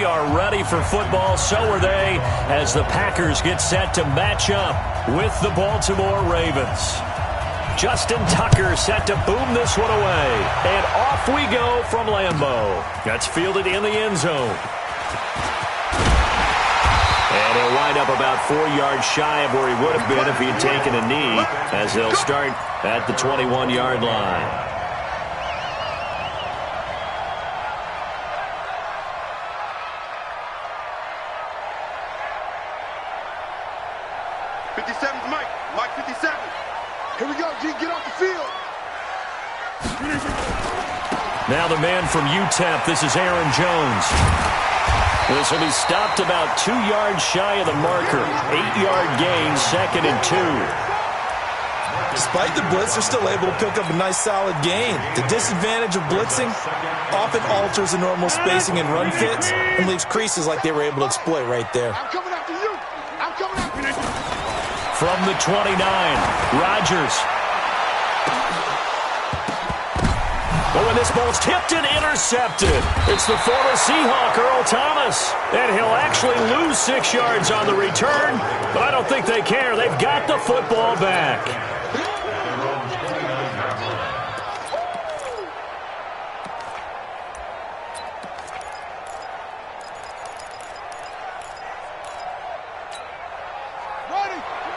are ready for football. So are they as the Packers get set to match up with the Baltimore Ravens. Justin Tucker set to boom this one away. And off we go from Lambeau. That's fielded in the end zone. And he'll wind up about 4 yards shy of where he would have been if he had taken a knee, as they'll start at the 21-yard line. Mike 57. Here we go, G. Get off the field. Now the man from UTEP, this is Aaron Jones. This will be stopped about 2 yards shy of the marker. 8-yard gain, 2nd and 2. Despite the blitz, they're still able to pick up a nice solid gain. The disadvantage of blitzing often alters the normal spacing and run fits and leaves creases like they were able to exploit right there. I'm coming after you. I'm coming after you. From the 29, Rodgers. Oh, and this ball's tipped and intercepted. It's the former Seahawk, Earl Thomas. And he'll actually lose 6 yards on the return, but I don't think they care. They've got the football back.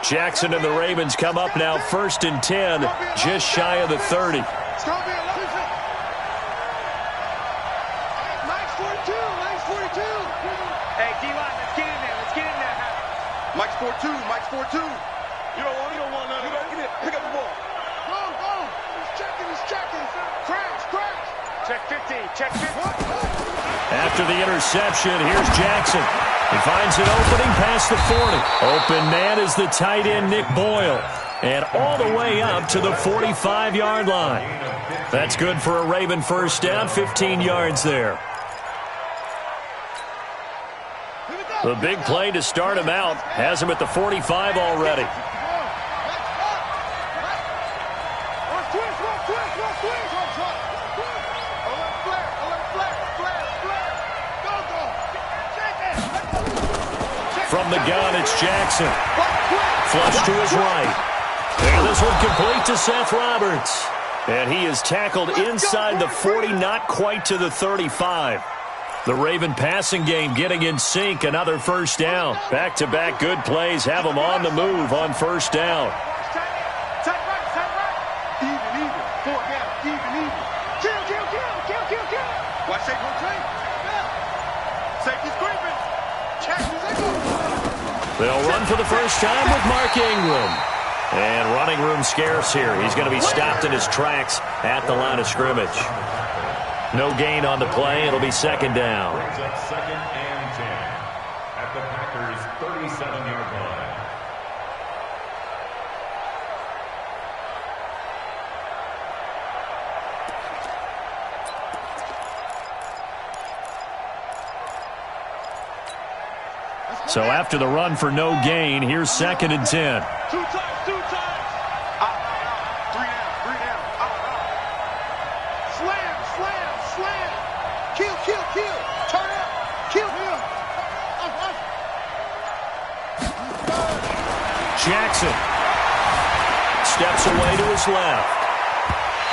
Jackson and the Ravens come up now 1st and 10, just shy of the 30. Mike's 42. Hey, D-line, let's get in there. Mike's 4-2. You don't want none. Get it. Pick up the ball. Go. He's checking. Crash. Check 50. After the interception, here's Jackson. He finds an opening past the 40. Open man is the tight end, Nick Boyle. And all the way up to the 45-yard line. That's good for a Raven first down, 15 yards there. The big play to start him out has him at the 45 already. From the gun, it's Jackson. Flush to his right. And this one complete to Seth Roberts. And he is tackled inside the 40, not quite to the 35. The Raven passing game getting in sync, another first down. Back-to-back good plays have them on the move on first down. Even. 4 down. Even. Kill. Watch that one play. Safety's creeping. Check. They'll run for the first time with Mark Ingram. And running room scarce here. He's going to be stopped in his tracks at the line of scrimmage. No gain on the play. It'll be 2nd down. Second and 10 at the Packers' 37-yard line. So after the run for no gain, here's 2nd and 10. Two times. Out. 3 down. Out. Slam. Kill. Turn up. Kill. Jackson steps away to his left.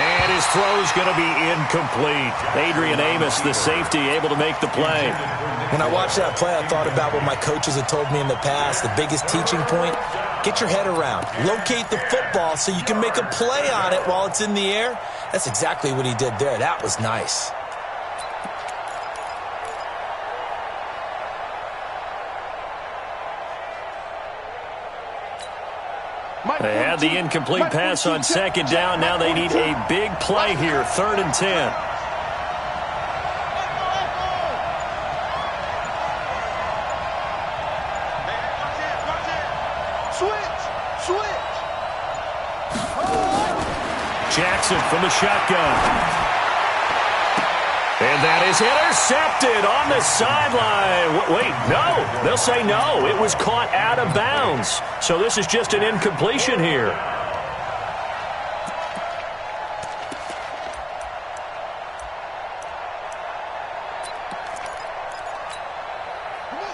And his throw's going to be incomplete. Adrian Amos, the safety, able to make the play. When I watched that play, I thought about what my coaches had told me in the past. The biggest teaching point, get your head around. Locate the football so you can make a play on it while it's in the air. That's exactly what he did there. That was nice. They had the incomplete pass on 2nd down. Now they need a big play here, 3rd and 10. Jackson from the shotgun. And that is intercepted on the sideline. Wait, no. They'll say no. It was caught out of bounds. So this is just an incompletion here.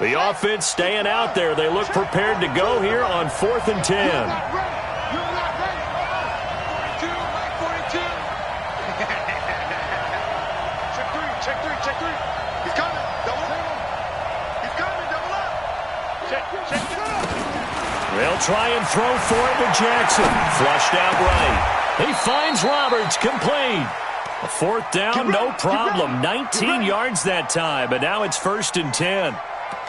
The offense staying out there. They look prepared to go here on 4th and 10. Check three. He's coming. Double up. He's coming. Double up. Check. They'll try and throw for it to Jackson. Flushed out right. He finds Roberts, complete. A 4th down, no problem. 19 yards that time, but now it's 1st and 10.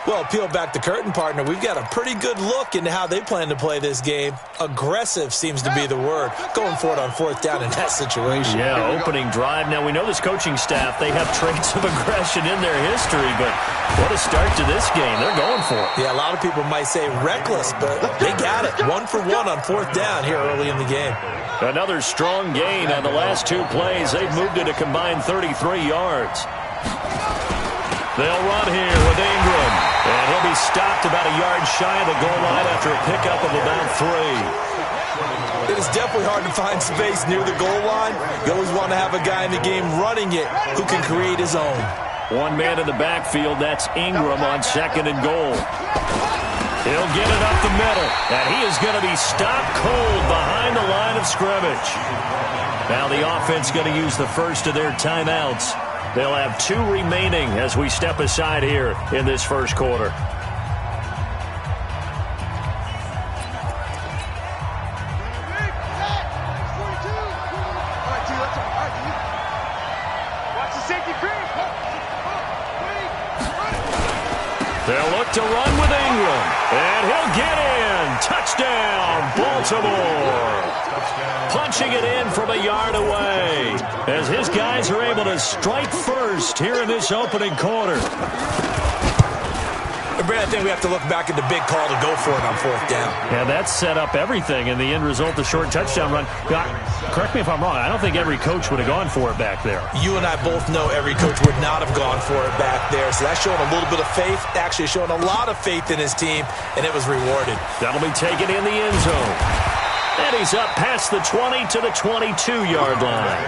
Well, peel back the curtain, partner. We've got a pretty good look into how they plan to play this game. Aggressive seems to be the word. Going for it on 4th down in that situation. Yeah, opening drive. Now, we know this coaching staff, they have traits of aggression in their history, but what a start to this game. They're going for it. Yeah, a lot of people might say reckless, but they got it. 1 for 1 on 4th down here early in the game. Another strong gain on the last 2 plays. They've moved it a combined 33 yards. They'll run here with Ingram. And he'll be stopped about a yard shy of the goal line after a pickup of about 3. It is definitely hard to find space near the goal line. You always want to have a guy in the game running it who can create his own. One man in the backfield. That's Ingram on 2nd and goal. He'll get it up the middle. And he is going to be stopped cold behind the line of scrimmage. Now the offense going to use the first of their timeouts. They'll have 2 remaining as we step aside here in this first quarter. They'll look to run with Ingram. And he'll get in. Touchdown, Baltimore. Punching it in from a yard away as his guys are able to strike first here in this opening quarter. Brad, I think we have to look back at the big call to go for it on 4th down. Yeah, that set up everything in the end result, the short touchdown run. Correct me if I'm wrong. I don't think every coach would have gone for it back there. You and I both know every coach would not have gone for it back there. So that's showing a little bit of faith, actually showing a lot of faith in his team, and it was rewarded. That'll be taken in the end zone. And he's up past the 20 to the 22-yard line.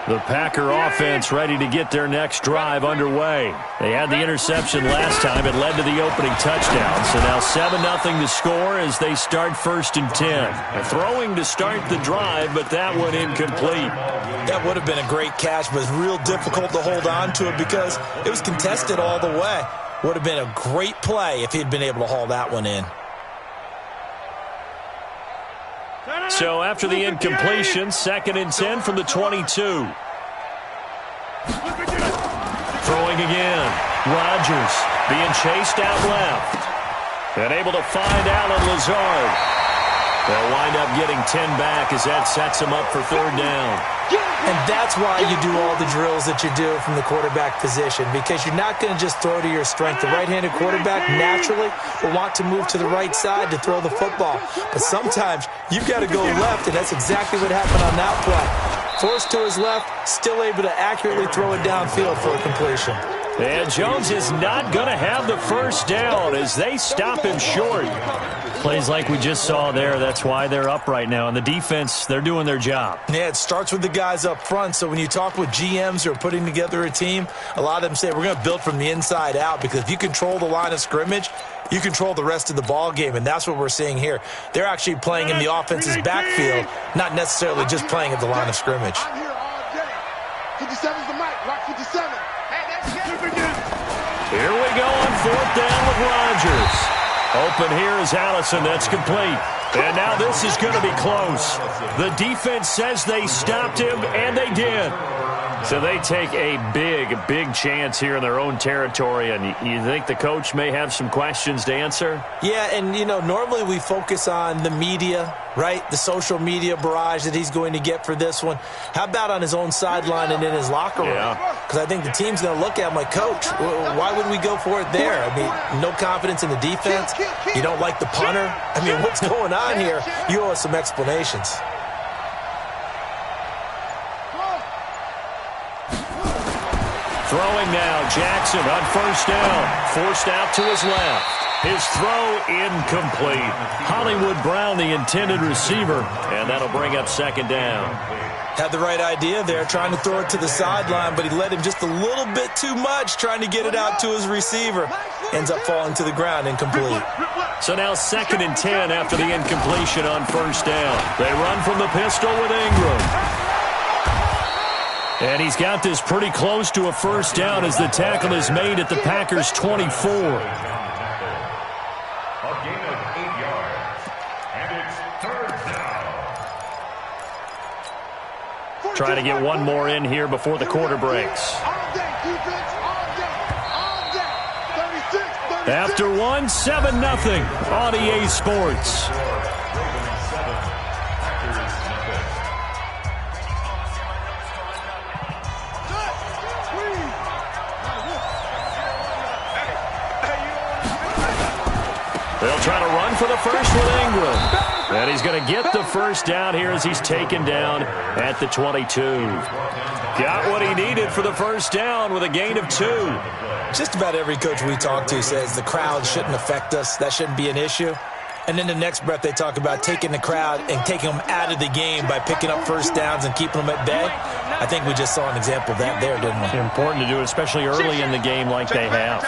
The Packer offense ready to get their next drive underway. They had the interception last time. It led to the opening touchdown. So now 7-0 to score as they start 1st and 10. They're throwing to start the drive, but that one incomplete. That would have been a great catch, but it's real difficult to hold on to it because it was contested all the way. Would have been a great play if he'd been able to haul that one in. So after the incompletion, 2nd and 10 from the 22. Throwing again. Rodgers being chased out left. And able to find Allen Lazard. They'll wind up getting 10 back as that sets them up for 3rd down. And that's why you do all the drills that you do from the quarterback position, because you're not going to just throw to your strength. The right-handed quarterback naturally will want to move to the right side to throw the football. But sometimes you've got to go left, and that's exactly what happened on that play. Forced to his left, still able to accurately throw it downfield for a completion. And Jones is not going to have the first down as they stop him short. Plays like we just saw there. That's why they're up right now. And the defense, they're doing their job. Yeah, it starts with the guys up front. So when you talk with GMs who are putting together a team, a lot of them say we're going to build from the inside out, because if you control the line of scrimmage, you control the rest of the ball game, and that's what we're seeing here. They're actually playing in the offense's backfield, not necessarily just playing at the line of scrimmage. I'm here all day. 57's the mic. Rock 57. Hey, that's good. Here we go on 4th down with Rodgers. Open here is Allison. That's complete. And now this is going to be close. The defense says they stopped him, and they did. So they take a big chance here in their own territory, and you think the coach may have some questions to answer? Yeah, and, you know, normally we focus on the media, right? The social media barrage that he's going to get for this one. How about on his own sideline and in his locker room? Because I think the team's going to look at him like, Coach, why would we go for it there? I mean, no confidence in the defense. You don't like the punter. I mean, what's going on here? You owe us some explanations. Throwing now, Jackson on 1st down. Forced out to his left. His throw incomplete. Hollywood Brown, the intended receiver, and that'll bring up second down. Had the right idea there, trying to throw it to the sideline, but he led him just a little bit too much, trying to get it out to his receiver. Ends up falling to the ground, incomplete. So now 2nd and 10 after the incompletion on first down. They run from the pistol with Ingram. And he's got this pretty close to a first down as the tackle is made at the Packers' 24. A gain of 8 yards. And it's 3rd down. Trying to get one more in here before the quarter breaks. After one, 7-0 on EA Sports. They'll try to run for the first with Ingram. And he's going to get the first down here as he's taken down at the 22. Got what he needed for the first down with a gain of 2. Just about every coach we talk to says the crowd shouldn't affect us. That shouldn't be an issue. And in the next breath, they talk about taking the crowd and taking them out of the game by picking up first downs and keeping them at bay. I think we just saw an example of that there, didn't we? Important to do it, especially early in the game like they have.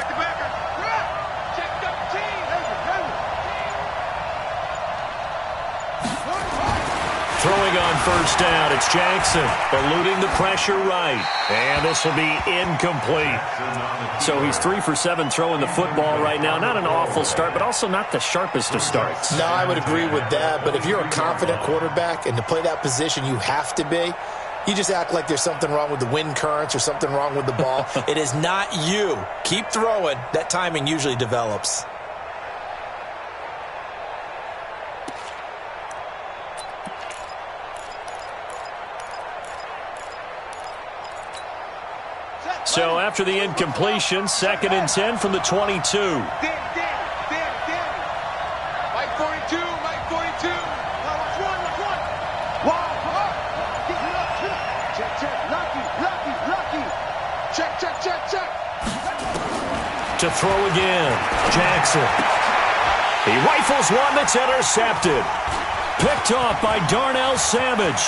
Throwing on first down, it's Jackson, eluding the pressure right. And this will be incomplete. So he's 3 for 7 throwing the football right now. Not an awful start, but also not the sharpest of starts. No, I would agree with that. But if you're a confident quarterback and to play that position you have to be, you just act like there's something wrong with the wind currents or something wrong with the ball. It is not you. Keep throwing. That timing usually develops. So after the incompletion, 2nd and 10 from the 22. Mike 42, Mike 42. Watch one. Lucky. Check. To throw again, Jackson. He rifles one that's intercepted. Picked off by Darnell Savage.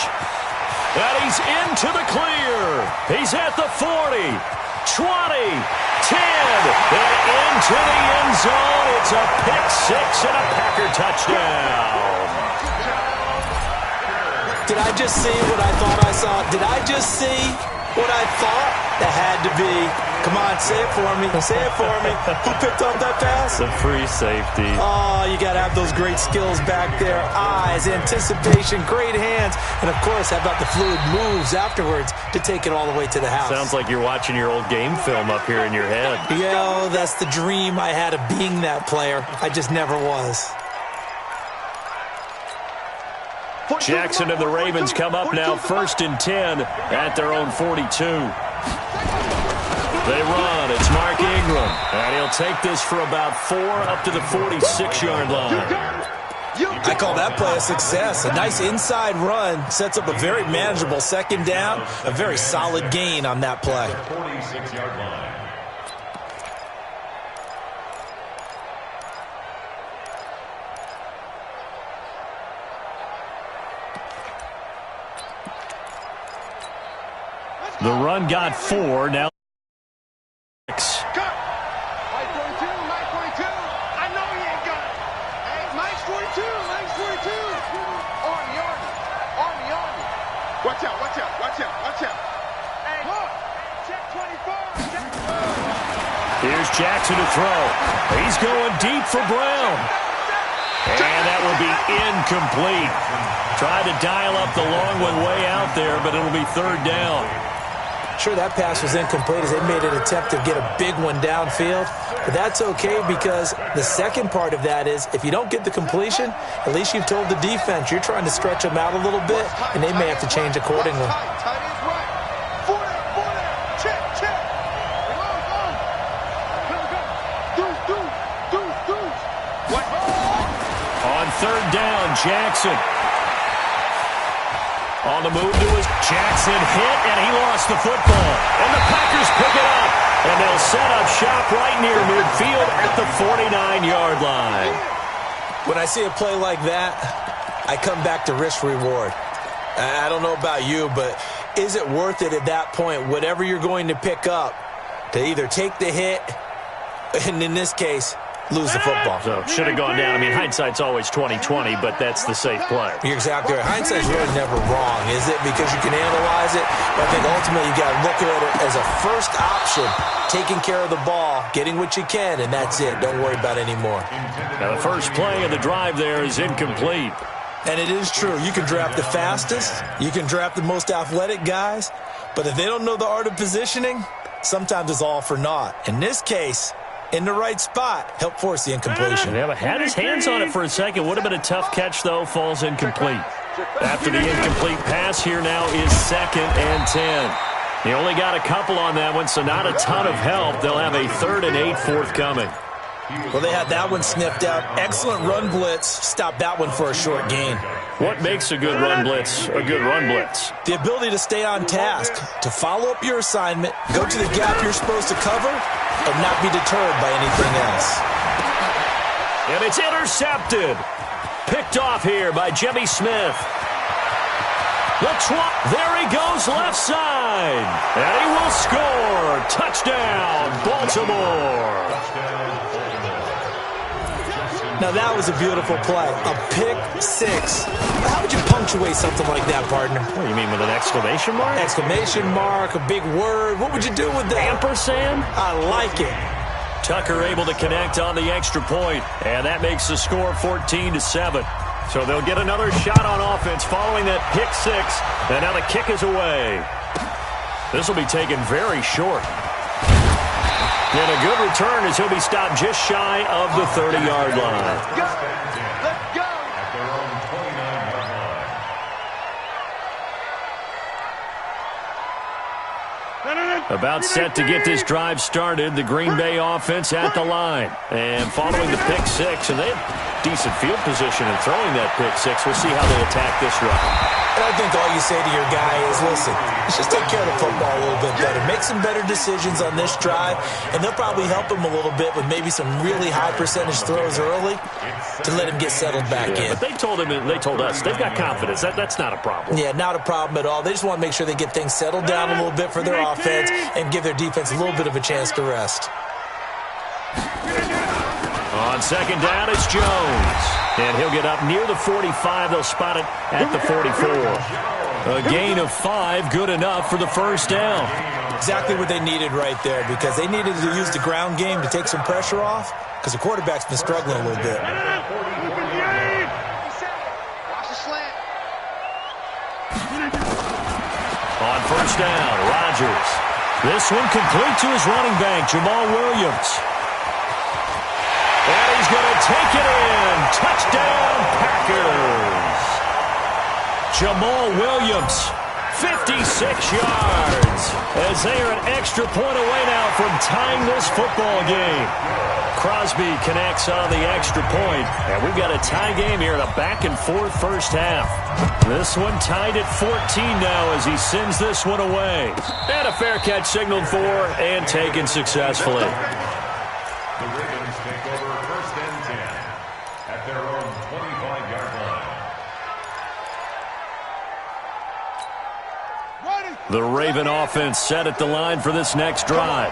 And he's into the clear. He's at the 40, 20, 10, and into the end zone. It's a pick six and a Packer touchdown. Did I just see what I thought I saw? Did I just see what I thought? That had to be. Come on, say it for me. Say it for me. Who picked up that pass? The free safety. Oh, you got to have those great skills back there. Eyes, anticipation, great hands. And, of course, how about the fluid moves afterwards to take it all the way to the house? Sounds like you're watching your old game film up here in your head. Yeah, that's the dream I had of being that player. I just never was. Jackson and the Ravens come up now 1st and 10 at their own 42. They run. It's Mark Ingram. And he'll take this for about 4 up to the 46-yard line. I call that play a success. A nice inside run sets up a very manageable 2nd down. A very solid gain on that play. 46-yard line. The run got 4. Now 6. Mike 42. I know he ain't got it. Hey, Mike's 42. Army. Watch out. Hey, look. Check 24. Here's Jackson to throw. He's going deep for Brown. And that will be incomplete. Tried to dial up the long one way out there, but it'll be 3rd down. Sure, that pass was incomplete as they made an attempt to get a big one downfield. But that's okay because the second part of that is if you don't get the completion, at least you've told the defense you're trying to stretch them out a little bit, and they may have to change accordingly. Tight is right. Four there. Check. Go. What? On 3rd down, Jackson. On the move to his Jackson hit, and he lost the football. And the Packers pick it up. And they'll set up shop right near midfield at the 49-yard line. When I see a play like that, I come back to risk-reward. I don't know about you, but is it worth it at that point, whatever you're going to pick up, to either take the hit, and in this case, lose the football? So should have gone down. I mean, hindsight's always 20/20, but that's the safe play. You're exactly right. Hindsight's really never wrong, is it? Because you can analyze it. But I think ultimately you got to look at it as a first option, taking care of the ball, getting what you can, and that's it. Don't worry about it anymore. Now the first play of the drive there is incomplete. And it is true. You can draft the fastest. You can draft the most athletic guys. But if they don't know the art of positioning, sometimes it's all for naught. In this case, in the right spot, help force the incompletion. Yeah, but had his hands on it for a second. Would have been a tough catch, though. Falls incomplete. After the incomplete pass, here now is 2nd and 10. He only got a couple on that one, so not a ton of help. They'll have a 3rd and 8 forthcoming. Well, they had that one sniffed out. Excellent run blitz. Stop that one for a short gain. What makes a good run blitz a good run blitz? The ability to stay on task, to follow up your assignment, go to the gap you're supposed to cover, and not be deterred by anything else. And it's intercepted. Picked off here by Jimmy Smith. There he goes left side. And he will score. Touchdown, Baltimore. Now, that was a beautiful play. A pick six. How would you punctuate something like that, partner? What do you mean, with an exclamation mark? Exclamation mark, a big word. What would you do with that? Ampersand? I like it. Tucker able to connect on the extra point, and that makes the score 14-7. So they'll get another shot on offense following that pick six, and now the kick is away. This will be taken very short. And a good return as he'll be stopped just shy of the 30-yard line. Let's go! Let's go! At their own 29-yard line. About set to get this drive started, the Green Bay offense at the line. And following the pick six, and they have decent field position in throwing that pick six. We'll see how they attack this run. And I think all you say to your guy is, listen, let's just take care of the football a little bit better. Make some better decisions on this drive, and they'll probably help him a little bit with maybe some really high percentage throws early to let him get settled back in. But they told us, they've got confidence. That's not a problem. Yeah, not a problem at all. They just want to make sure they get things settled down a little bit for their offense and give their defense a little bit of a chance to rest. On second down, it's Jones. And he'll get up near the 45. They'll spot it at the 44. A gain of 5, good enough for the first down. Exactly what they needed right there, because they needed to use the ground game to take some pressure off, because the quarterback's been struggling a little bit. On first down, Rodgers. This one complete to his running back, Jamal Williams. And he's going to take it in. Touchdown, Packers. Jamal Williams, 56 yards, as they are an extra point away now from tying this football game. Crosby connects on the extra point, and we've got a tie game here in a back-and-forth first half. This one tied at 14 now as he sends this one away. And a fair catch signaled for and taken successfully. The Ravens take over 1st and 10 at their own 25-yard line. The Raven offense set at the line for this next drive.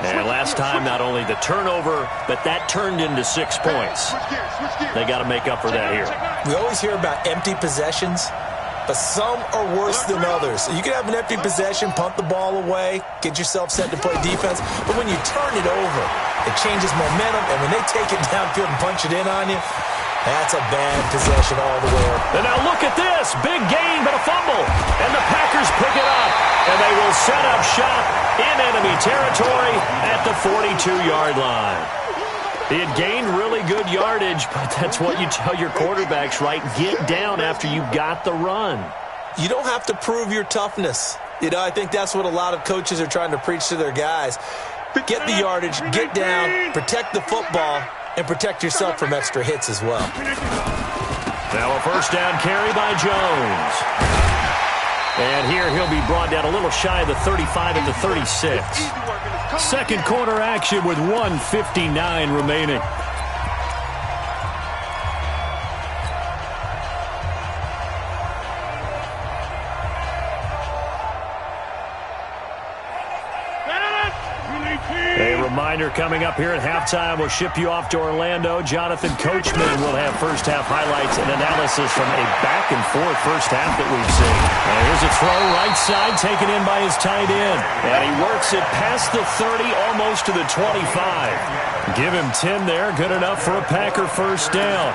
And last time, not only the turnover, but that turned into 6 points. They got to make up for that here. We always hear about empty possessions, but some are worse than others. You can have an empty possession, punt the ball away, get yourself set to play defense, but when you turn it over, it changes momentum, and when they take it downfield and punch it in on you, that's a bad possession all the way up. And now look at this. Big gain, but a fumble. And the Packers pick it up. And they will set up shop in enemy territory at the 42-yard line. He had gained really good yardage, but that's what you tell your quarterbacks, right? Get down after you got the run. You don't have to prove your toughness. You know, I think that's what a lot of coaches are trying to preach to their guys. Get the yardage, get down, protect the football, and protect yourself from extra hits as well. Now a first down carry by Jones. And here he'll be brought down a little shy of the 35 at the 36. Second quarter action with 1:59 remaining. A reminder coming up here at halftime. We'll ship you off to Orlando. Jonathan Coachman will have first-half highlights and analysis from a back-and-forth first half that we've seen. And here's a throw right side taken in by his tight end. And he works it past the 30, almost to the 25. Give him 10 there. Good enough for a Packer first down.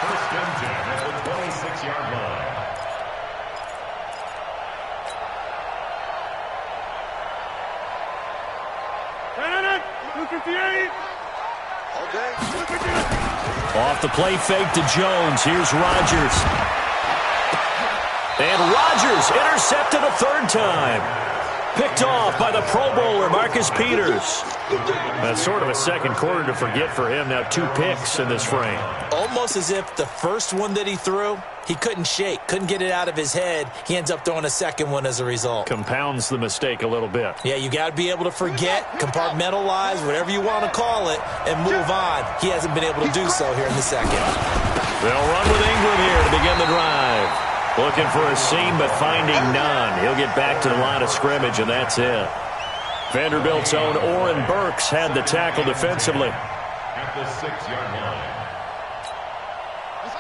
First and 10 at the 26-yard line. Off the play fake to Jones. Here's Rodgers. And Rodgers intercepted a third time. Picked off by the Pro Bowler, Marcus Peters. That's sort of a second quarter to forget for him. Now 2 picks in this frame. Almost as if the first one that he threw, he couldn't shake, couldn't get it out of his head. He ends up throwing a second one as a result. Compounds the mistake a little bit. Yeah, you got to be able to forget, compartmentalize, whatever you want to call it, and move on. He hasn't been able to do so here in the second. They'll run with Ingram here to begin the drive. Looking for a seam, but finding none. He'll get back to the line of scrimmage, and that's it. Vanderbilt's own Oren Burks had the tackle defensively. At the 6-yard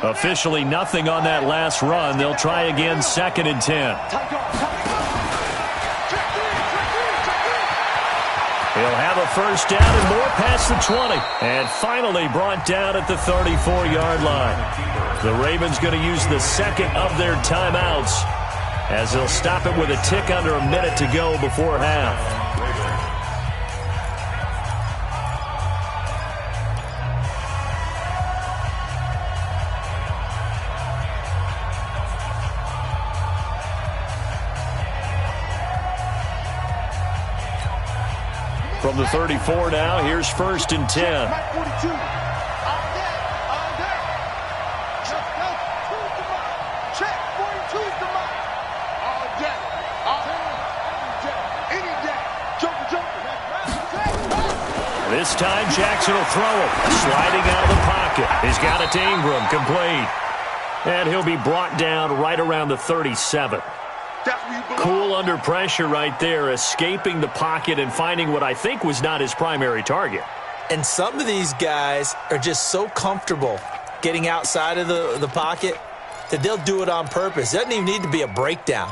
line. Officially nothing on that last run. They'll try again, 2nd and 10. He'll have a first down and more past the 20. And finally brought down at the 34-yard line. The Ravens going to use the second of their timeouts as they'll stop it with a tick under a minute to go before half. From the 34 now, here's 1st and 10. This time Jackson will throw it. Sliding out of the pocket. He's got it to Ingram, complete. And he'll be brought down right around the 37. Cool under pressure right there, escaping the pocket and finding what I think was not his primary target. And some of these guys are just so comfortable getting outside of the pocket that they'll do it on purpose. It doesn't even need to be a breakdown.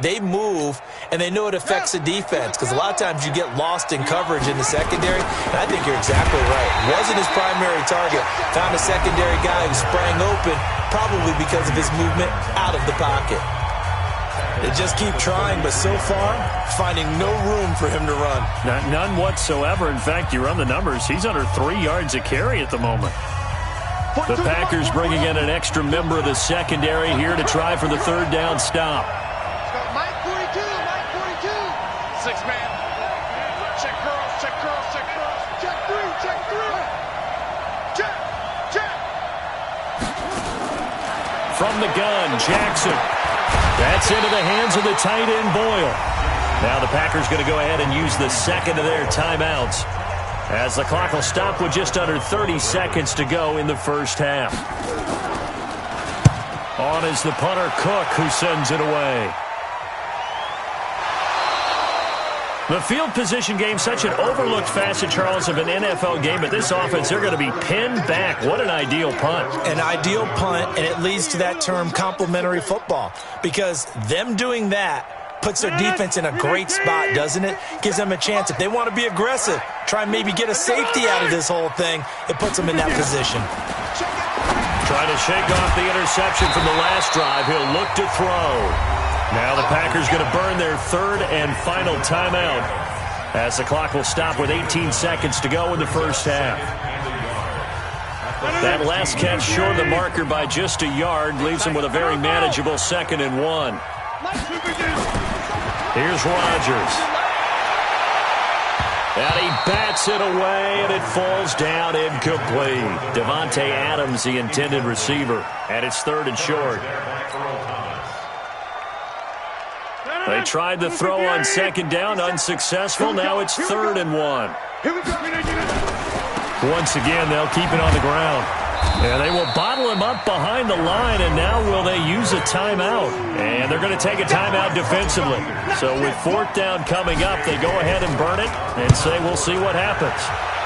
They move, and they know it affects the defense because a lot of times you get lost in coverage in the secondary, and I think you're exactly right. Wasn't his primary target. Found a secondary guy who sprang open, probably because of his movement out of the pocket. They just keep trying, but so far, finding no room for him to run. None whatsoever. In fact, you run the numbers. He's under 3 yards a carry at the moment. The Packers bringing in an extra member of the secondary here to try for the third down stop. Mike 42, Mike 42. 6-man. Check girls, check girls, check girls. Check 3, check 3. Check, check. From the gun, Jackson. That's into the hands of the tight end, Boyle. Now the Packers going to go ahead and use the second of their timeouts as the clock will stop with just under 30 seconds to go in the first half. On is the punter, Cook, who sends it away. The field position game, such an overlooked facet, Charles, of an NFL game, but this offense, they're going to be pinned back. What an ideal punt. An ideal punt, and it leads to that term complementary football, because them doing that puts their defense in a great spot, doesn't it? Gives them a chance. If they want to be aggressive, try and maybe get a safety out of this whole thing, it puts them in that position. Trying to shake off the interception from the last drive. He'll look to throw. Now the Packers going to burn their third and final timeout as the clock will stop with 18 seconds to go in the first half. That last catch short of the marker by just a yard leaves him with a very manageable 2nd and 1. Here's Rodgers. And he bats it away, and it falls down incomplete. Devontae Adams, the intended receiver. And it's 3rd and short. They tried the throw on 2nd down, unsuccessful. Now it's 3rd and 1. Once again, they'll keep it on the ground. And they will bottle him up behind the line, and now will they use a timeout? And they're going to take a timeout defensively. So with 4th down coming up, they go ahead and burn it and say we'll see what happens.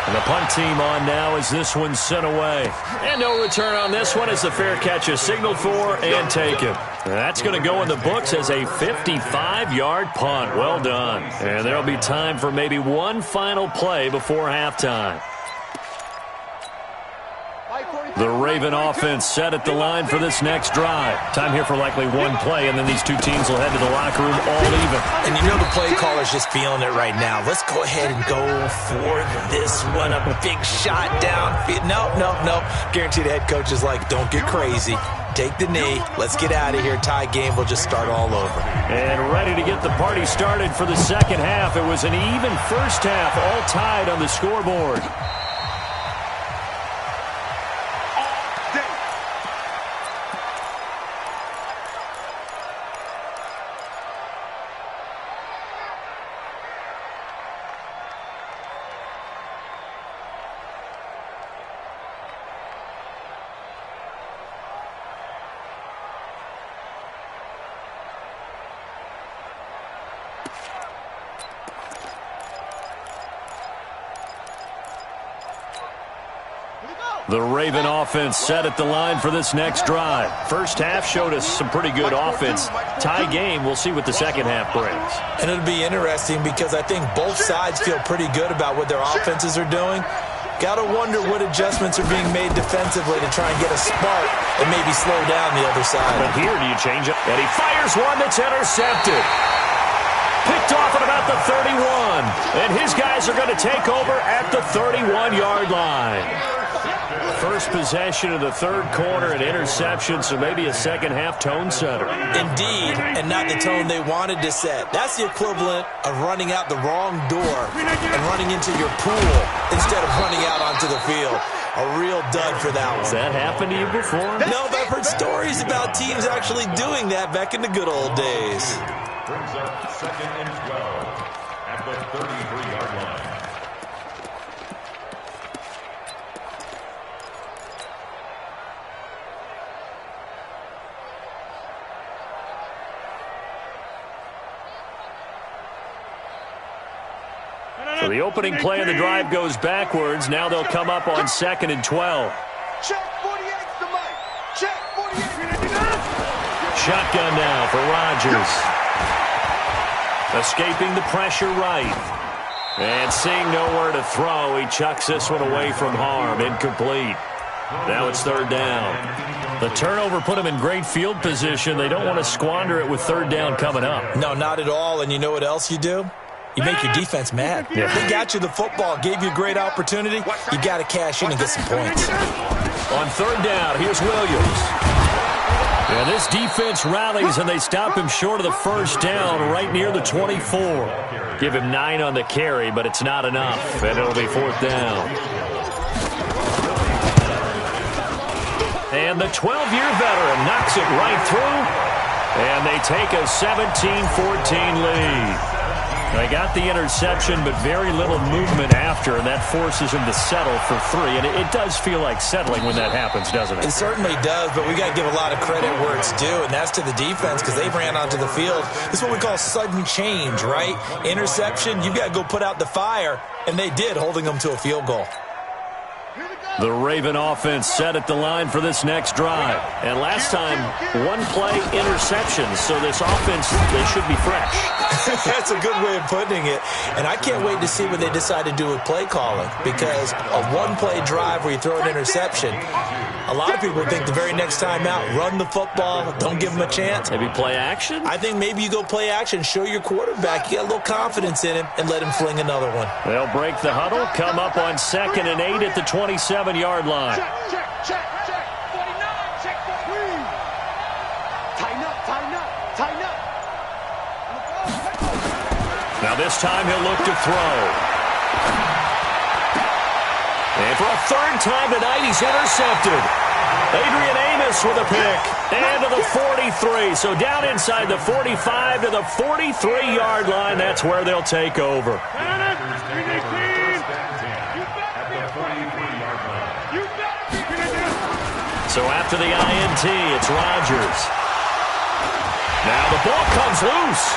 And the punt team on now as this one's sent away. And no return on this one as the fair catch is signaled for and taken. That's going to go in the books as a 55-yard punt. Well done. And there'll be time for maybe one final play before halftime. The Raven offense set at the line for this next drive. Time here for likely one play, and then these two teams will head to the locker room all even. And you know the play caller's just feeling it right now. Let's go ahead and go for this one. A big shot downfield. Nope. Guarantee the head coach is like, don't get crazy. Take the knee. Let's get out of here. Tie game. We'll just start all over. And ready to get the party started for the second half. It was an even first half, all tied on the scoreboard. The Raven offense set at the line for this next drive. First half showed us some pretty good offense. Tie game, we'll see what the second half brings. And it'll be interesting because I think both sides feel pretty good about what their offenses are doing. Got to wonder what adjustments are being made defensively to try and get a spark and maybe slow down the other side. But here, do you change it? And he fires one that's intercepted. Picked off at about the 31. And his guys are going to take over at the 31-yard line. First possession of the third quarter, an interception, so maybe a second-half tone setter. Indeed, and not the tone they wanted to set. That's the equivalent of running out the wrong door and running into your pool instead of running out onto the field. A real dud for that one. Has that happened to you before? No, but I've heard stories about teams actually doing that back in the good old days. Brings up 2nd and 12 at the 33-yard line. So the opening play of the drive goes backwards. Now they'll come up on 2nd and 12. Check 48 to Mike. Check 48. Shotgun now for Rodgers. Escaping the pressure right. And seeing nowhere to throw, he chucks this one away from harm. Incomplete. Now it's 3rd down. The turnover put him in great field position. They don't want to squander it with 3rd down coming up. No, not at all. And you know what else you do? You make your defense mad. Yeah. They got you the football, gave you a great opportunity. You got to cash in and get some points. On 3rd down, here's Williams. And this defense rallies, and they stop him short of the first down right near the 24. Give him 9 on the carry, but it's not enough, and it'll be 4th down. And the 12-year veteran knocks it right through, and they take a 17-14 lead. They got the interception, but very little movement after, and that forces him to settle for 3. And it does feel like settling when that happens, doesn't it? It certainly does, but we got to give a lot of credit where it's due, and that's to the defense because they ran onto the field. This is what we call sudden change, right? Interception, you got to go put out the fire, and they did, holding them to a field goal. The Raven offense set at the line for this next drive. And last time, one play interceptions, so this offense, they should be fresh. That's a good way of putting it. And I can't wait to see what they decide to do with play calling because a one-play drive where you throw an interception, a lot of people think the very next time out, run the football, don't give them a chance. Maybe play action? I think maybe you go play action, show your quarterback, you got a little confidence in him, and let him fling another one. They'll break the huddle, come up on 2nd and 8 at the 27-yard line. Check. 49, check 43. Tighten up. Now this time he'll look to throw. And for a third time tonight, he's intercepted. Adrian Amos with a pick. And to the 43. So down inside the 45 to the 43-yard line. That's where they'll take over. So after the INT, it's Rodgers. Now the ball comes loose.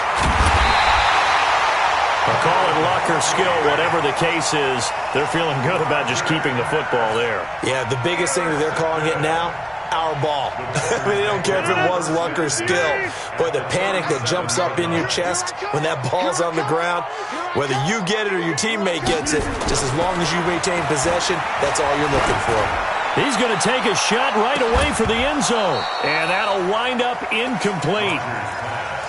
I'll call it luck or skill, whatever the case is. They're feeling good about just keeping the football there. Yeah, the biggest thing that they're calling it now, our ball. I mean, they don't care if it was luck or skill. But the panic that jumps up in your chest when that ball's on the ground, whether you get it or your teammate gets it, just as long as you retain possession, that's all you're looking for. He's going to take a shot right away for the end zone. And that'll wind up incomplete.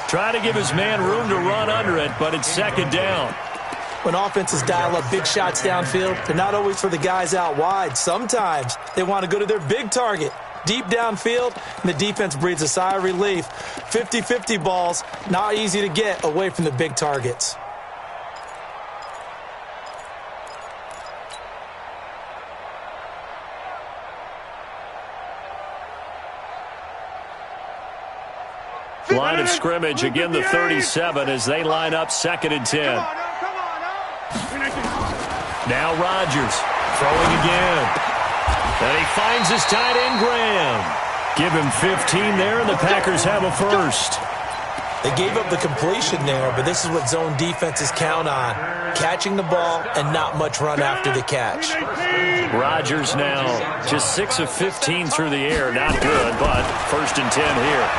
Try to give his man room to run under it, but it's second down. When offenses dial up big shots downfield, they're not always for the guys out wide. Sometimes they want to go to their big target, deep downfield, and the defense breathes a sigh of relief. 50-50 balls, not easy to get away from the big targets. Line of scrimmage, again the 37 as they line up 2nd and 10. Now Rodgers throwing again. And he finds his tight end Graham. Give him 15 there, and the Packers have a first. They gave up the completion there, but this is what zone defenses count on. Catching the ball and not much run after the catch. Rodgers now just 6 of 15 through the air. Not good, but 1st and 10 here.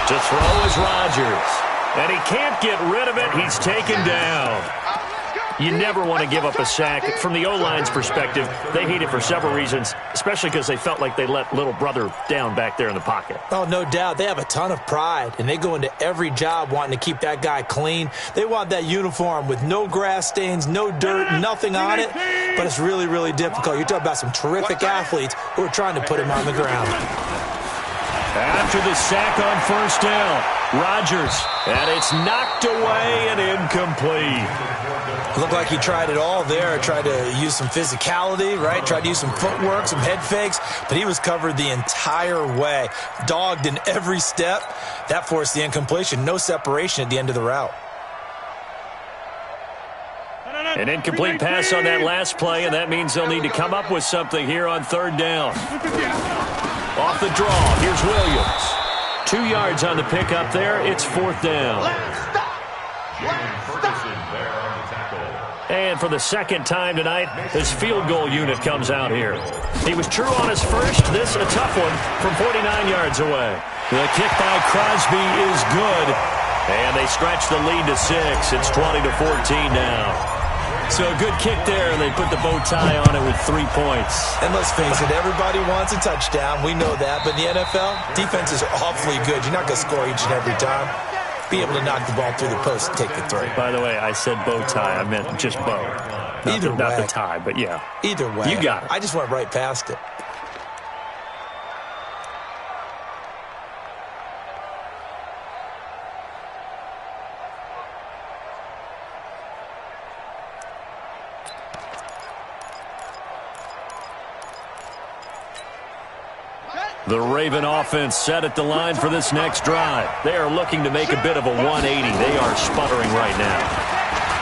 To throw is Rodgers. And he can't get rid of it. He's taken down. You never want to give up a sack. From the O-line's perspective, they hate it for several reasons, especially because they felt like they let little brother down back there in the pocket. Oh, no doubt. They have a ton of pride, and they go into every job wanting to keep that guy clean. They want that uniform with no grass stains, no dirt, nothing on it, but it's really, really difficult. You're talking about some terrific athletes who are trying to put him on the ground. After the sack on 1st down, Rodgers, and it's knocked away and incomplete. Looked like he tried it all there, tried to use some physicality, right? Tried to use some footwork, some head fakes, but he was covered the entire way. Dogged in every step. That forced the incompletion. No separation at the end of the route. An incomplete pass on that last play, and that means they'll need to come up with something here on 3rd down. Off the draw, here's Williams. 2 yards on the pickup there. It's 4th down. And for the 2nd time tonight, his field goal unit comes out here. He was true on his first. This a tough one from 49 yards away. The kick by Crosby is good. And they stretch the lead to 6. It's 20-14 now. So a good kick there, and they put the bow tie on it with 3 points. And let's face it, everybody wants a touchdown. We know that. But in the NFL, defenses are awfully good. You're not going to score each and every time. Be able to knock the ball through the post and take the throw. By the way, I said bow tie. I meant just bow. Not the tie, but yeah. Either way. You got it. I just went right past it. The Raven offense set at the line for this next drive. They are looking to make a bit of a 180. They are sputtering right now.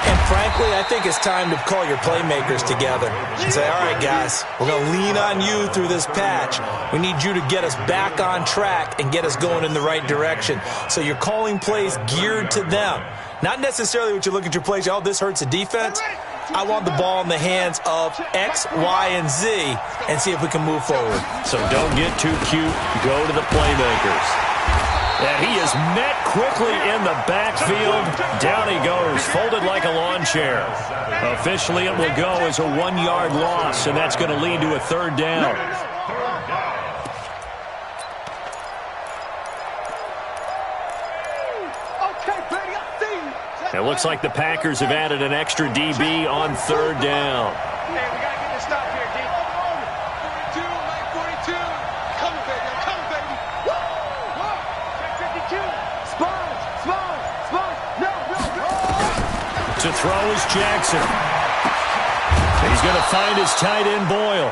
And frankly, I think it's time to call your playmakers together and say, all right, guys, we're going to lean on you through this patch. We need you to get us back on track and get us going in the right direction. So you're calling plays geared to them. Not necessarily what you look at your plays, oh, this hurts the defense. I want the ball in the hands of X, Y, and Z and see if we can move forward. So don't get too cute. Go to the playmakers. And he is met quickly in the backfield. Down he goes, folded like a lawn chair. Officially, it will go as a 1-yard loss, and that's going to lead to a 3rd down. It looks like the Packers have added an extra DB on 3rd down. Hey, we got to get this stop here, D. 42, Mike 42. Come on, baby. Come on, baby. Woo! Check 52. Spawn. No. To throw is Jackson. He's He's going to find his tight end, Boyle.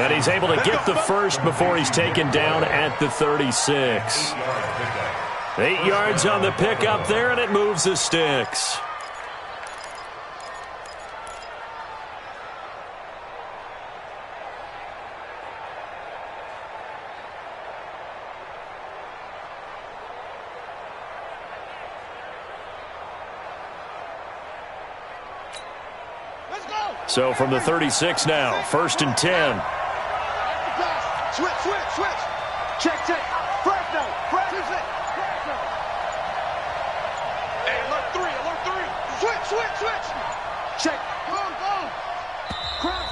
And he's able to get the first before he's taken down at the 36. 8 yards on the pickup there, and it moves the sticks. So from the 36 now, 1st and 10. Switch. Check. Fresno. Hey, alert three. Switch. Check. Go.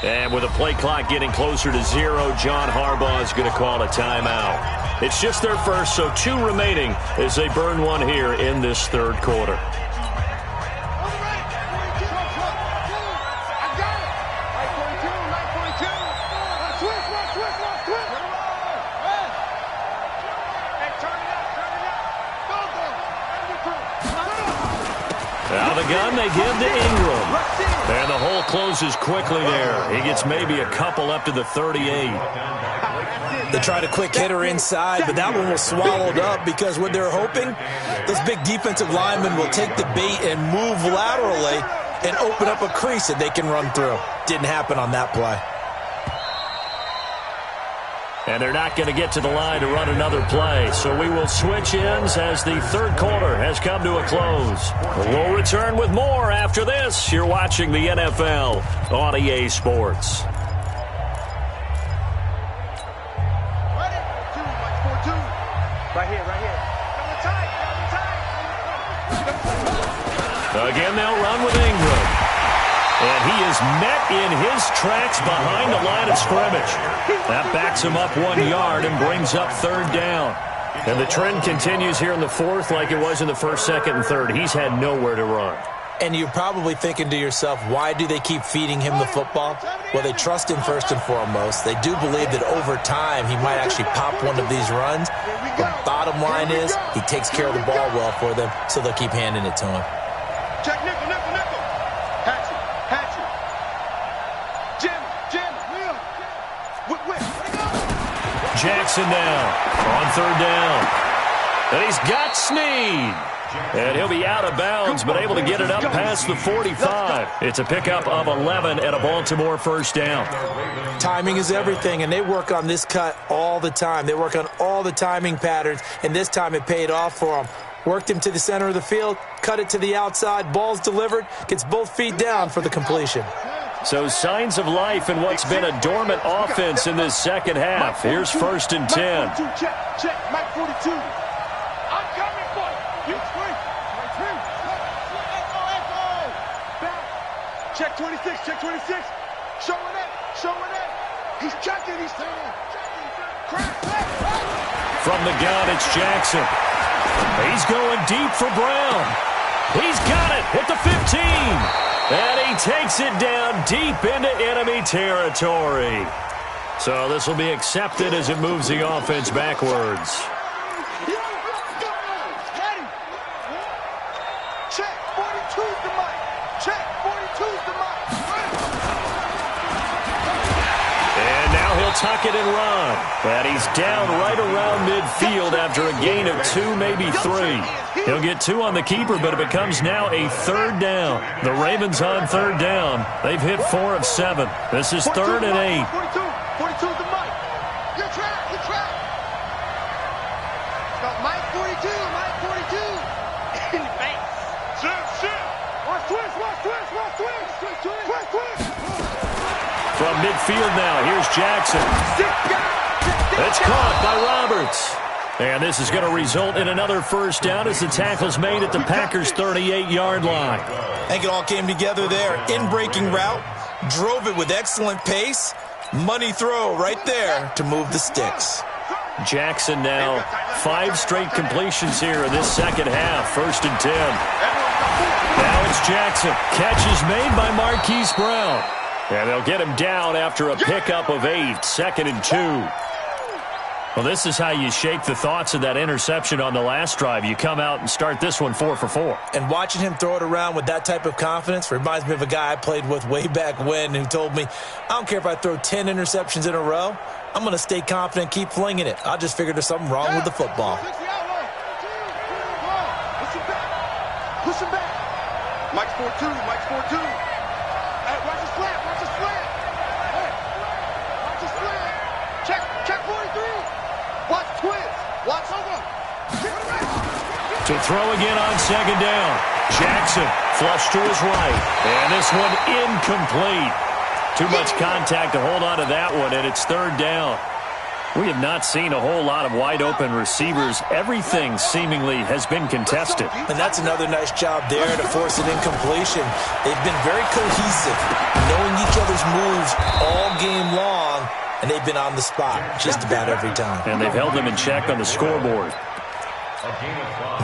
And with a play clock getting closer to 0, John Harbaugh is going to call a timeout. It's just their first, so 2 remaining as they burn one here in this 3rd quarter. Now the gun they give to Ingram. And the hole closes quickly there. He gets maybe a couple up to the 38. They tried a quick hitter inside, but that one was swallowed up because what they're hoping, those big defensive linemen will take the bait and move laterally and open up a crease that they can run through. Didn't happen on that play. And they're not going to get to the line to run another play. So we will switch ends as the 3rd quarter has come to a close. We'll return with more after this. You're watching the NFL on EA Sports. Right here. Again, they'll run with Ingram. And he is met in his tracks behind the line of scrimmage. That backs him up 1 yard and brings up 3rd down. And the trend continues here in the 4th like it was in the 1st, 2nd, and 3rd. He's had nowhere to run. And you're probably thinking to yourself, why do they keep feeding him the football? Well, they trust him first and foremost. They do believe that over time he might actually pop one of these runs. The bottom line is he takes care of the ball well for them, so they'll keep handing it to him. Check nickel. Hatchet. Jim. Whip. Jackson now on 3rd down. And he's got Snead. And he'll be out of bounds, but able to get it up past the 45. It's a pickup of 11 and a Baltimore 1st down. Timing is everything, and they work on this cut all the time. They work on all the timing patterns, and this time it paid off for them. Worked him to the center of the field, cut it to the outside, ball's delivered, gets both feet down for the completion. So signs of life in what's been a dormant offense in this 2nd half. Here's 1st and 10. Check. Mike 42. I'm coming for you. Check 26. Showing it. He's checking. He's saying. From the gun, it's Jackson. He's going deep for Brown. He's got it at the 15. And he takes it down deep into enemy territory. So this will be accepted as it moves the offense backwards. Check 42's the mic. Check 42's the mic. And now he'll tuck it and run. And he's down right around midfield after a gain of 2, maybe 3. He'll get 2 on the keeper, but it becomes now a 3rd down. The Ravens on 3rd down. They've hit 4 of 7. This is 3rd and 8. 42's the mic. Good track. Got Mike 42. In the face. Shit. Watch twist. From midfield now, here's Jackson. It's caught by Roberts. And this is going to result in another 1st down as the tackle's made at the Packers' 38-yard line. I think it all came together there. In-breaking route, drove it with excellent pace. Money throw right there to move the sticks. Jackson now 5 straight completions here in this 2nd half. 1st and 10. Now it's Jackson. Catch is made by Marquise Brown. And they'll get him down after a pickup of 8. 2nd and 2. Well, this is how you shake the thoughts of that interception on the last drive. You come out and start this one 4 for 4. And watching him throw it around with that type of confidence reminds me of a guy I played with way back when who told me, I don't care if I throw 10 interceptions in a row, I'm going to stay confident and keep flinging it. I just figured there's something wrong with the football. Push him back. Mike's 4-2. Mike's 4-2. Hey, watch the slant. Watch the slant. Hey, watch the slant. Check 43. Watch twist. Watch over. To throw again on second down. Jackson flushed to his right. And this one incomplete. Too much contact to hold on to that one, and it's third down. We have not seen a whole lot of wide-open receivers. Everything seemingly has been contested. And that's another nice job there to force an incompletion. They've been very cohesive, knowing each other's moves all game long, and they've been on the spot just about every time. And they've held them in check on the scoreboard.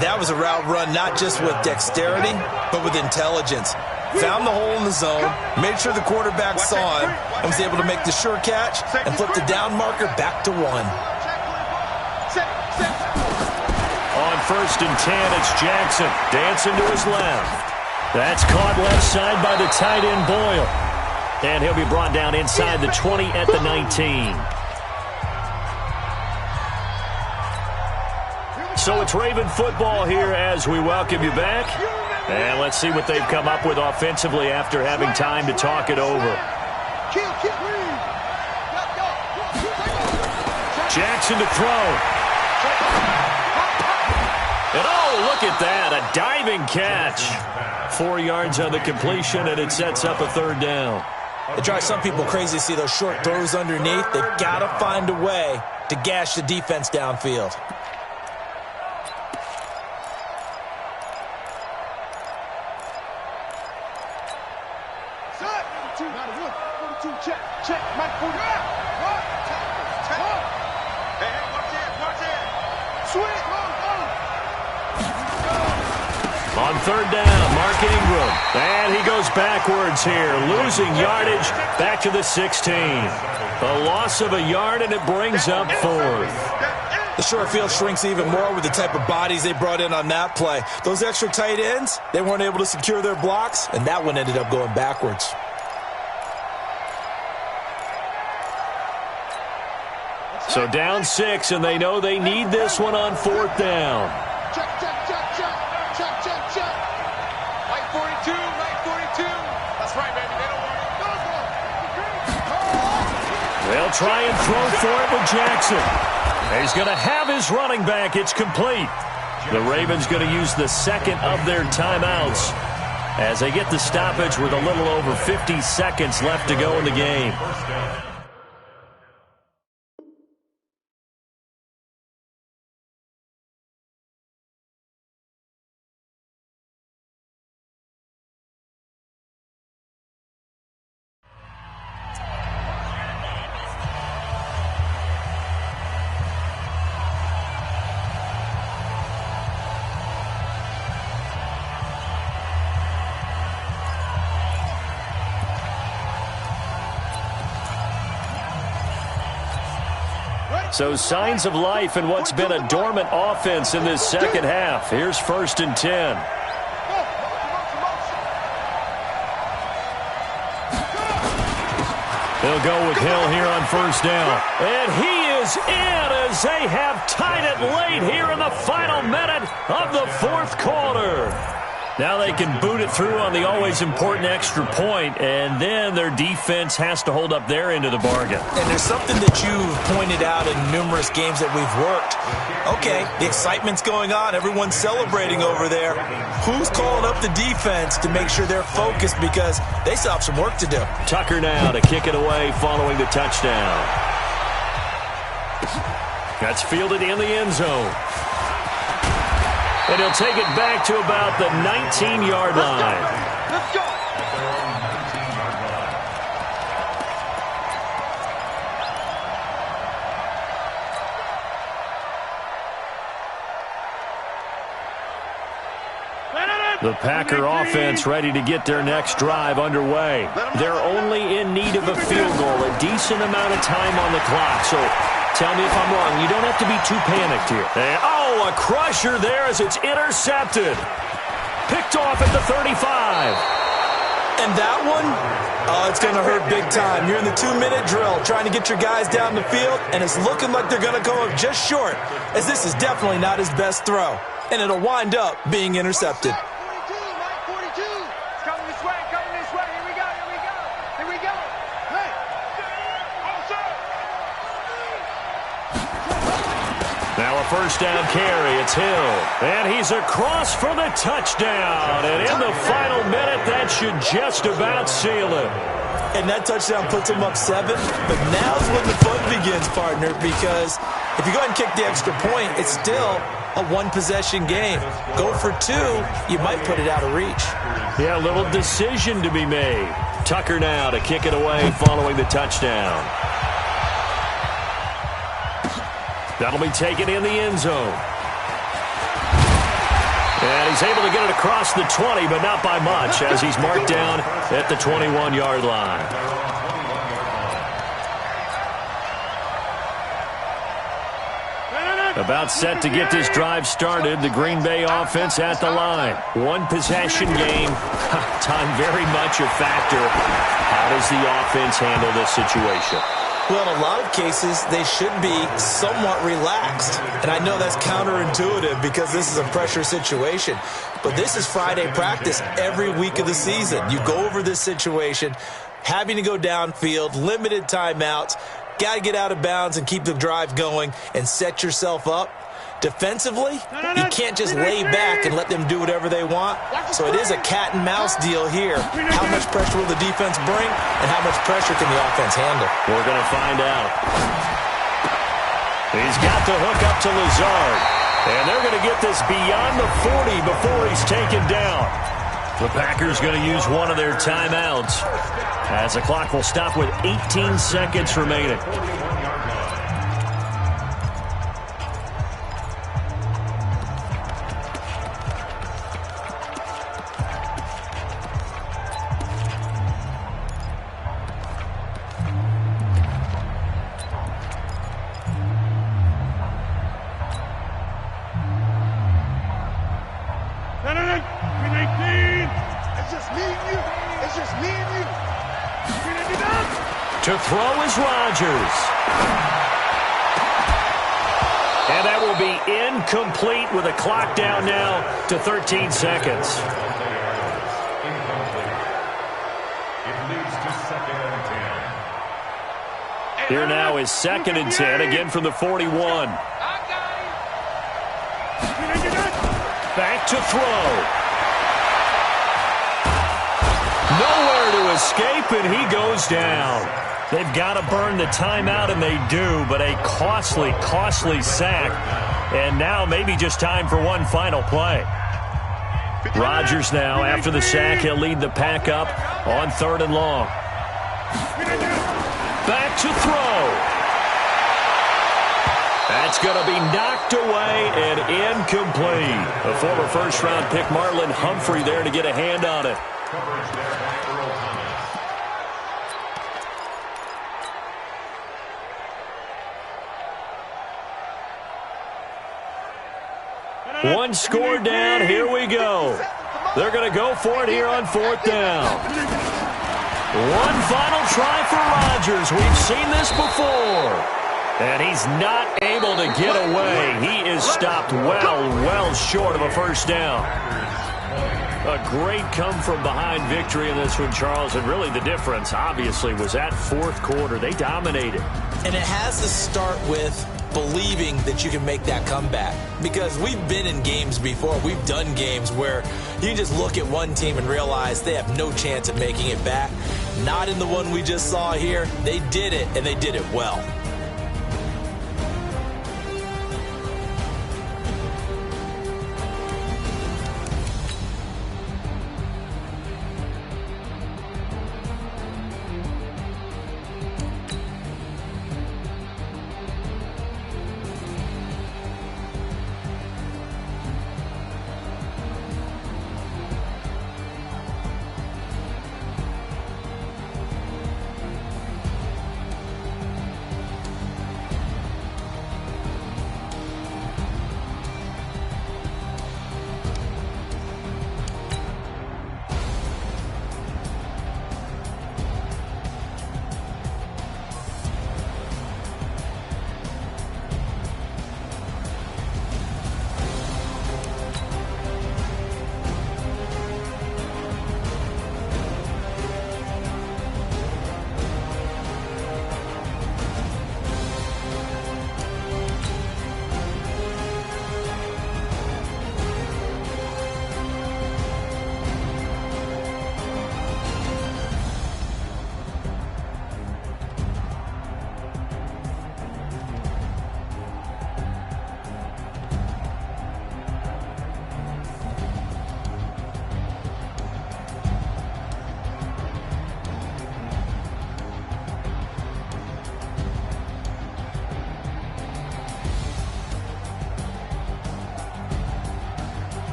That was a route run not just with dexterity, but with intelligence. Found the hole in the zone, made sure the quarterback saw him, and was able to make the sure catch and flip the down marker back to 1. On 1st and 10, it's Jackson dancing to his left. That's caught left side by the tight end Boyle. And he'll be brought down inside the 20 at the 19. So it's Raven football here as we welcome you back. And let's see what they've come up with offensively after having time to talk it over. Jackson to throw. And oh, look at that, a diving catch. 4 yards on the completion, and it sets up a third down. It drives some people crazy to see those short throws underneath. They've got to find a way to gash the defense downfield. Check, Mike 40. Hey, watch it. Switch. On third down, Mark Ingram. And he goes backwards here, losing yardage back to the 16. A loss of a yard, and it brings up 4th. The short field shrinks even more with the type of bodies they brought in on that play. Those extra tight ends, they weren't able to secure their blocks, and that one ended up going backwards. So down 6, and they know they need this one on 4th down. Check. Mike 42. That's right, baby. They don't want it. They'll try and throw for it with Jackson. He's going to have his running back. It's complete. The Ravens going to use the second of their timeouts as they get the stoppage with a little over 50 seconds left to go in the game. So signs of life in what's been a dormant offense in this second half. Here's 1st and 10. They'll go with Hill here on 1st down. And he is in as they have tied it late here in the final minute of the 4th quarter. Now they can boot it through on the always important extra point, and then their defense has to hold up their end of the bargain. And there's something that you've pointed out in numerous games that we've worked. Okay, the excitement's going on. Everyone's celebrating over there. Who's calling up the defense to make sure they're focused because they still have some work to do? Tucker now to kick it away following the touchdown. That's fielded in the end zone. And he'll take it back to about the 19-yard line. Let's go. The Packer offense ready to get their next drive underway. They're only in need of a field goal, a decent amount of time on the clock. So Tell me if I'm wrong. You don't have to be too panicked here. And, oh, a crusher there as it's intercepted. Picked off at the 35. And that one, oh, it's going to hurt big time. You're in the 2-minute drill trying to get your guys down the field, and it's looking like they're going to come up just short, as this is definitely not his best throw. And it'll wind up being intercepted. Now a first down carry. It's Hill. And he's across for the touchdown. And in the final minute, that should just about seal it. And that touchdown puts him up 7. But now's when the fun begins, partner, because if you go ahead and kick the extra point, it's still a one-possession game. Go for 2, you might put it out of reach. Yeah, a little decision to be made. Tucker now to kick it away following the touchdown. That'll be taken in the end zone. And he's able to get it across the 20, but not by much, as he's marked down at the 21-yard line. About set to get this drive started, the Green Bay offense at the line. One-possession game. Time very much a factor. How does the offense handle this situation? Well, in a lot of cases, they should be somewhat relaxed. And I know that's counterintuitive because this is a pressure situation. But this is Friday practice every week of the season. You go over this situation, having to go downfield, limited timeouts, got to get out of bounds and keep the drive going and set yourself up. Defensively, you can't just lay back and let them do whatever they want. So it is a cat-and-mouse deal here. How much pressure will the defense bring, and how much pressure can the offense handle? We're going to find out. He's got the hook up to Lazard. And they're going to get this beyond the 40 before he's taken down. The Packers going to use one of their timeouts, as the clock will stop with 18 seconds remaining. To throw is Rodgers. And that will be incomplete with a clock down now to 13 seconds. It leads to 2nd and 10. Here now is 2nd and 10, again from the 41. Back to throw. Nowhere to escape, and he goes down. They've got to burn the timeout, and they do, but a costly, costly sack. And now maybe just time for one final play. Rodgers now, after the sack, he'll lead the pack up on 3rd and long. Back to throw. That's going to be knocked away and incomplete. A former first-round pick, Marlon Humphrey, there to get a hand on it. Coverage there by Earl Thomas. One score down, here we go. They're going to go for it here on 4th down. One final try for Rodgers. We've seen this before. And he's not able to get away. He is stopped well short of a first down. A great come-from-behind victory in this one, Charles. And really the difference, obviously, was that 4th quarter. They dominated. And it has to start with believing that you can make that comeback. Because we've been in games before. We've done games where you just look at one team and realize they have no chance of making it back. Not in the one we just saw here. They did it, and they did it well.